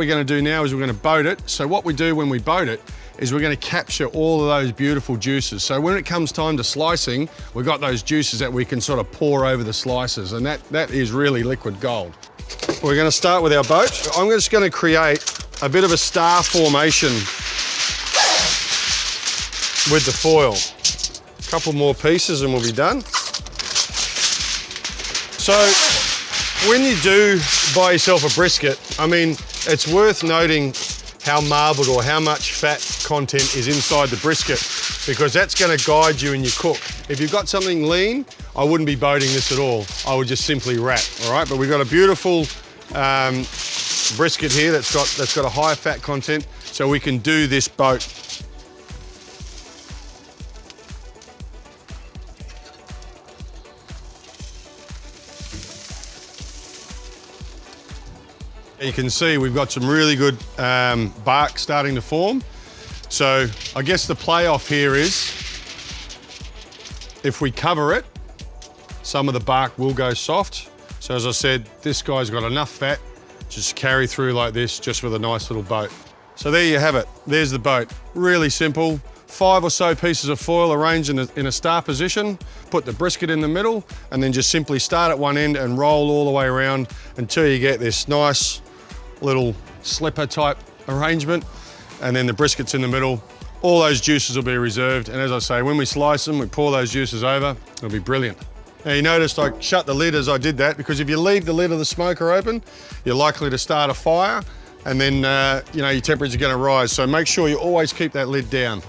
we're gonna do now is we're gonna boat it. So what we do when we boat it is we're gonna capture all of those beautiful juices. So when it comes time to slicing, we've got those juices that we can sort of pour over the slices, and that is really liquid gold. We're gonna start with our boat. I'm just gonna create a bit of a star formation with the foil. A couple more pieces and we'll be done. So when you do buy yourself a brisket, I mean, it's worth noting how marbled or how much fat content is inside the brisket, because that's gonna guide you in your cook. If you've got something lean, I wouldn't be boating this at all. I would just simply wrap, all right? But we've got a beautiful brisket here that's got a high fat content, so we can do this boat. You can see we've got some really good bark starting to form. So I guess the playoff here is, if we cover it, some of the bark will go soft. So as I said, this guy's got enough fat just carry through like this, just with a nice little boat. So there you have it. There's the boat. Really simple. 5 or so pieces of foil arranged in a star position, put the brisket in the middle, and then just simply start at one end and roll all the way around until you get this nice little slipper type arrangement, and then the brisket's in the middle. All those juices will be reserved, and as I say, when we slice them, we pour those juices over. It'll be brilliant. Now you noticed I shut the lid as I did that, because if you leave the lid of the smoker open, you're likely to start a fire, and then you know, your temperature's gonna rise. So make sure you always keep that lid down.